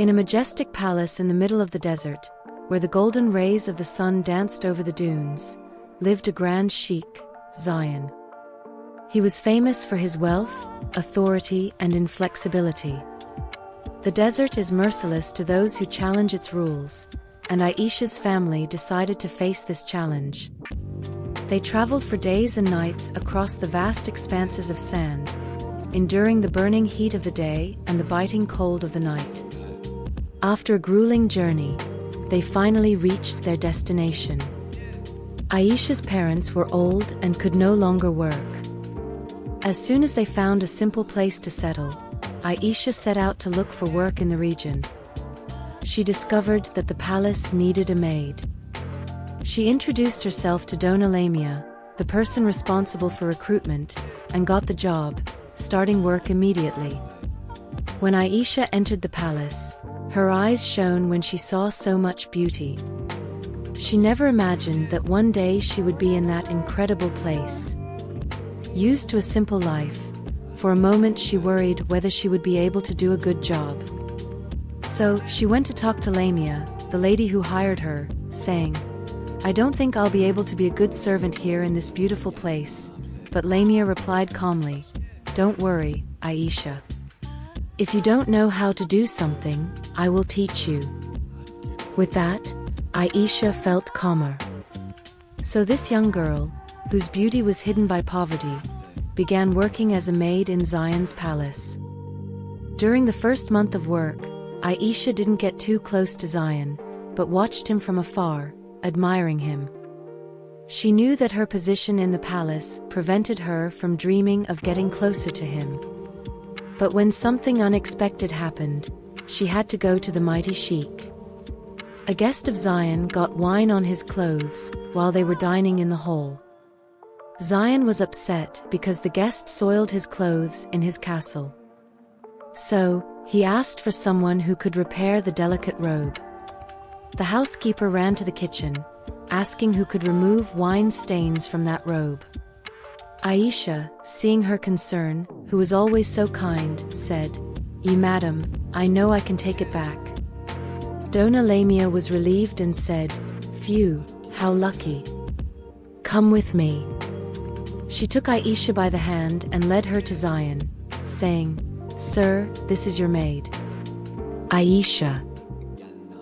In a majestic palace in the middle of the desert, where the golden rays of the sun danced over the dunes, lived a grand sheikh, Zyan. He was famous for his wealth, authority, and inflexibility. The desert is merciless to those who challenge its rules, and Aisha's family decided to face this challenge. They traveled for days and nights across the vast expanses of sand, enduring the burning heat of the day and the biting cold of the night. After a grueling journey, they finally reached their destination. Aisha's parents were old and could no longer work. As soon as they found a simple place to settle, Aisha set out to look for work in the region. She discovered that the palace needed a maid. She introduced herself to Dona Lamia, the person responsible for recruitment, and got the job, starting work immediately. When Aisha entered the palace, her eyes shone when she saw so much beauty. She never imagined that one day she would be in that incredible place. Used to a simple life, for a moment she worried whether she would be able to do a good job. So, she went to talk to Lamia, the lady who hired her, saying, "I don't think I'll be able to be a good servant here in this beautiful place." But Lamia replied calmly, "Don't worry, Aisha. If you don't know how to do something, I will teach you." With that, Aisha felt calmer. So this young girl, whose beauty was hidden by poverty, began working as a maid in Zyan's palace. During the first month of work, Aisha didn't get too close to Zyan, but watched him from afar, admiring him. She knew that her position in the palace prevented her from dreaming of getting closer to him. But when something unexpected happened, she had to go to the mighty sheikh. A guest of Zyan got wine on his clothes while they were dining in the hall. Zyan was upset because the guest soiled his clothes in his castle. So, he asked for someone who could repair the delicate robe. The housekeeper ran to the kitchen, asking who could remove wine stains from that robe. Aisha, seeing her concern, who was always so kind, said, Madam, I know I can take it back." Dona Lamia was relieved and said, "Phew, how lucky. Come with me." She took Aisha by the hand and led her to Zyan, saying, "Sir, this is your maid, Aisha.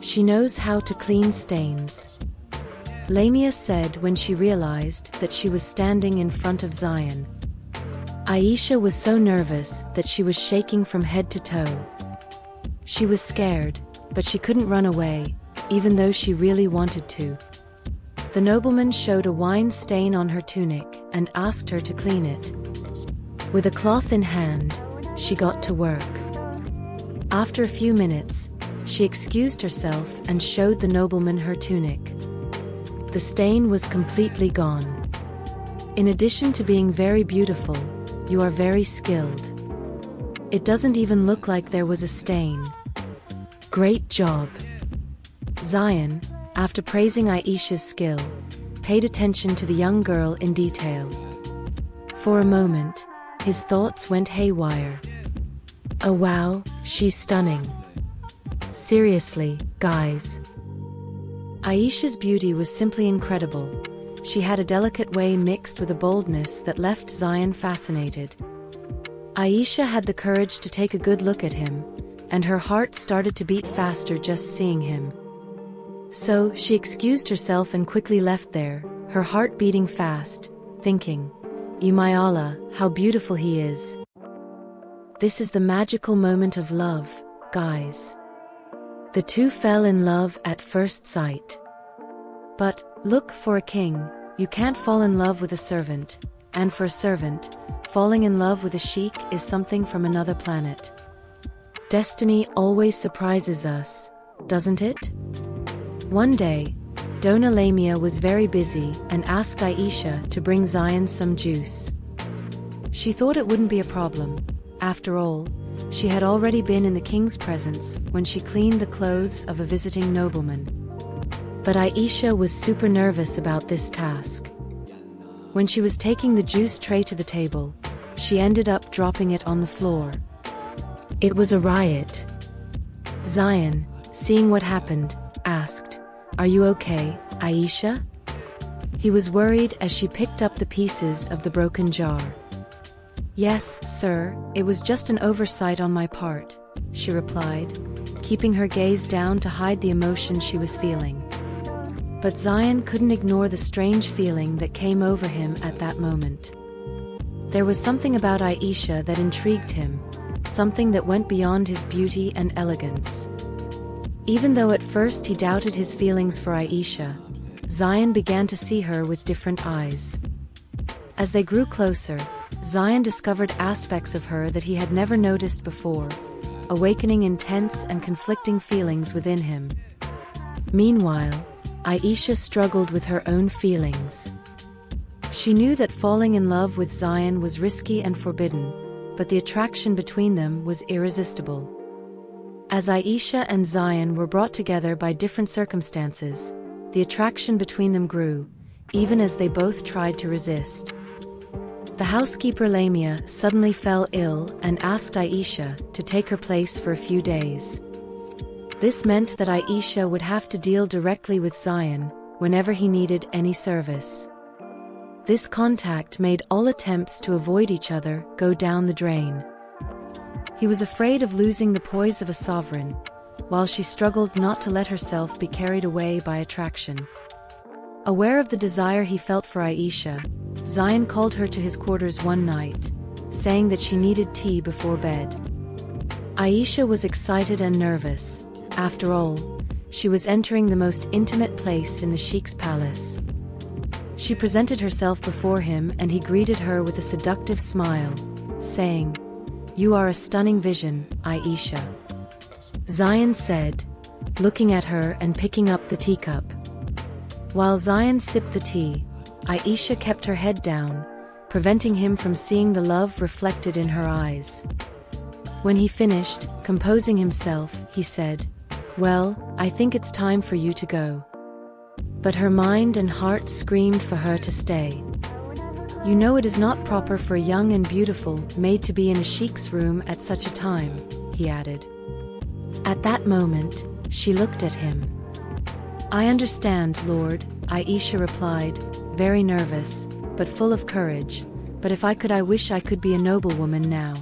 She knows how to clean stains." Lamia said when she realized that she was standing in front of Zyan. Aisha was so nervous that she was shaking from head to toe. She was scared, but she couldn't run away, even though she really wanted to. The nobleman showed a wine stain on her tunic and asked her to clean it. With a cloth in hand, she got to work. After a few minutes, she excused herself and showed the nobleman her tunic. The stain was completely gone. In addition to being very beautiful, you are very skilled. It doesn't even look like there was a stain. Great job. Zyan, after praising Aisha's skill, paid attention to the young girl in detail. For a moment, his thoughts went haywire. "Oh wow, she's stunning. Seriously, guys." Aisha's beauty was simply incredible. She had a delicate way mixed with a boldness that left Zyan fascinated. Aisha had the courage to take a good look at him, and her heart started to beat faster just seeing him. So, she excused herself and quickly left there, her heart beating fast, thinking, "My Allah, how beautiful he is." This is the magical moment of love, guys. The two fell in love at first sight. But, look, for a king, you can't fall in love with a servant, and for a servant, falling in love with a sheikh is something from another planet. Destiny always surprises us, doesn't it? One day, Dona Lamia was very busy and asked Aisha to bring Zyan some juice. She thought it wouldn't be a problem. After all, she had already been in the king's presence when she cleaned the clothes of a visiting nobleman. But Aisha was super nervous about this task. When she was taking the juice tray to the table, she ended up dropping it on the floor. It was a riot. Zyan, seeing what happened, asked, "Are you okay, Aisha?" He was worried as she picked up the pieces of the broken jar. "Yes, sir, it was just an oversight on my part," she replied, keeping her gaze down to hide the emotion she was feeling. But Zyan couldn't ignore the strange feeling that came over him at that moment. There was something about Aisha that intrigued him, something that went beyond his beauty and elegance. Even though at first he doubted his feelings for Aisha, Zyan began to see her with different eyes. As they grew closer, Zyan discovered aspects of her that he had never noticed before, awakening intense and conflicting feelings within him. Meanwhile, Aisha struggled with her own feelings. She knew that falling in love with Zyan was risky and forbidden, but the attraction between them was irresistible. As Aisha and Zyan were brought together by different circumstances, the attraction between them grew, even as they both tried to resist. The housekeeper Lamia suddenly fell ill and asked Aisha to take her place for a few days. This meant that Aisha would have to deal directly with Zyan whenever he needed any service. This contact made all attempts to avoid each other go down the drain. He was afraid of losing the poise of a sovereign, while she struggled not to let herself be carried away by attraction. Aware of the desire he felt for Aisha, Zyan called her to his quarters one night, saying that she needed tea before bed. Aisha was excited and nervous. After all, she was entering the most intimate place in the Sheikh's palace. She presented herself before him and he greeted her with a seductive smile, saying, "You are a stunning vision, Aisha," Zyan said, looking at her and picking up the teacup. While Zyan sipped the tea, Aisha kept her head down, preventing him from seeing the love reflected in her eyes. When he finished, composing himself, he said, "Well, I think it's time for you to go." But her mind and heart screamed for her to stay. "You know it is not proper for a young and beautiful maid to be in a sheikh's room at such a time," he added. At that moment, she looked at him. "I understand, Lord," Aisha replied, very nervous, but full of courage, "but if I could, I wish I could be a noblewoman now."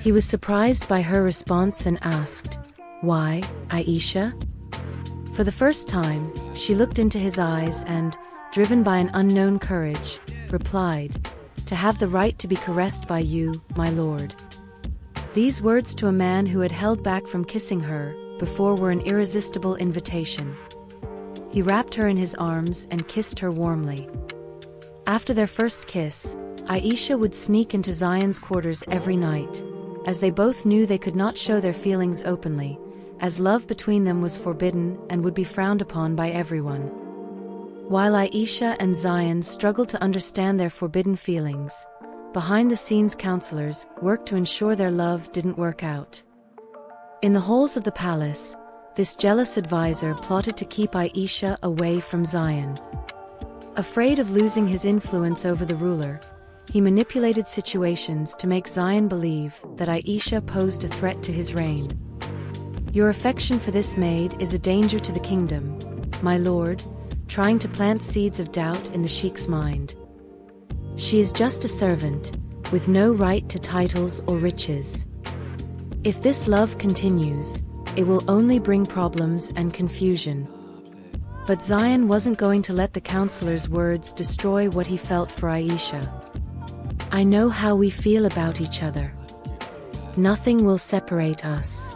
He was surprised by her response and asked, "Why, Aisha?" For the first time, she looked into his eyes and, driven by an unknown courage, replied, "To have the right to be caressed by you, my lord." These words to a man who had held back from kissing her before were an irresistible invitation. He wrapped her in his arms and kissed her warmly. After their first kiss, Aisha would sneak into Zyan's quarters every night, as they both knew they could not show their feelings openly, as love between them was forbidden and would be frowned upon by everyone. While Aisha and Zyan struggled to understand their forbidden feelings, behind-the-scenes counselors worked to ensure their love didn't work out. In the halls of the palace, this jealous advisor plotted to keep Aisha away from Zyan. Afraid of losing his influence over the ruler, he manipulated situations to make Zyan believe that Aisha posed a threat to his reign. "Your affection for this maid is a danger to the kingdom, my lord," trying to plant seeds of doubt in the Sheikh's mind. "She is just a servant, with no right to titles or riches. If this love continues, it will only bring problems and confusion." But Zyan wasn't going to let the counselor's words destroy what he felt for Aisha. "I know how we feel about each other. Nothing will separate us.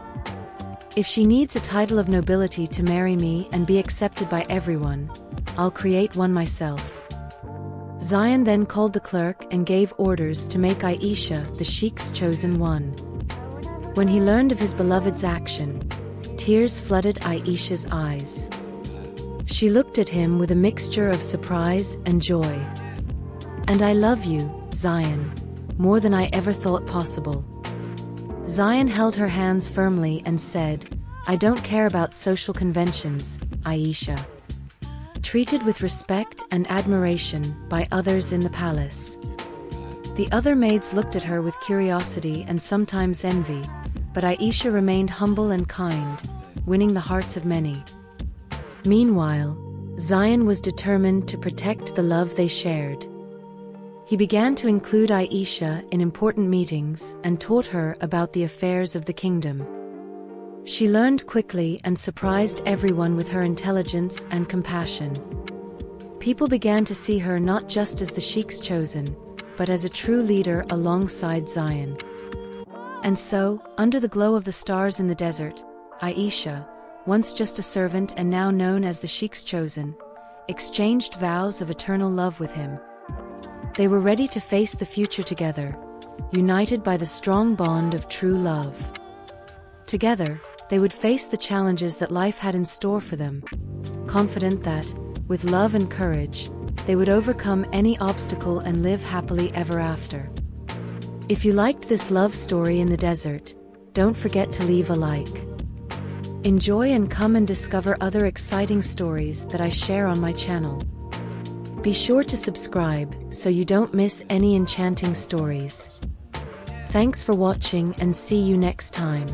If she needs a title of nobility to marry me and be accepted by everyone, I'll create one myself." Zyan then called the clerk and gave orders to make Aisha the Sheikh's chosen one. When he learned of his beloved's action, tears flooded Aisha's eyes. She looked at him with a mixture of surprise and joy. "And I love you, Zyan, more than I ever thought possible." Zyan held her hands firmly and said, "I don't care about social conventions, Aisha." Treated with respect and admiration by others in the palace. The other maids looked at her with curiosity and sometimes envy, but Aisha remained humble and kind, winning the hearts of many. Meanwhile, Zyan was determined to protect the love they shared. He began to include Aisha in important meetings and taught her about the affairs of the kingdom. She learned quickly and surprised everyone with her intelligence and compassion. People began to see her not just as the Sheikh's chosen, but as a true leader alongside Zyan. And so, under the glow of the stars in the desert, Aisha, once just a servant and now known as the Sheikh's chosen, exchanged vows of eternal love with him. They were ready to face the future together, united by the strong bond of true love. Together, they would face the challenges that life had in store for them, confident that, with love and courage, they would overcome any obstacle and live happily ever after. If you liked this love story in the desert, don't forget to leave a like. Enjoy and come and discover other exciting stories that I share on my channel. Be sure to subscribe so you don't miss any enchanting stories. Thanks for watching and see you next time.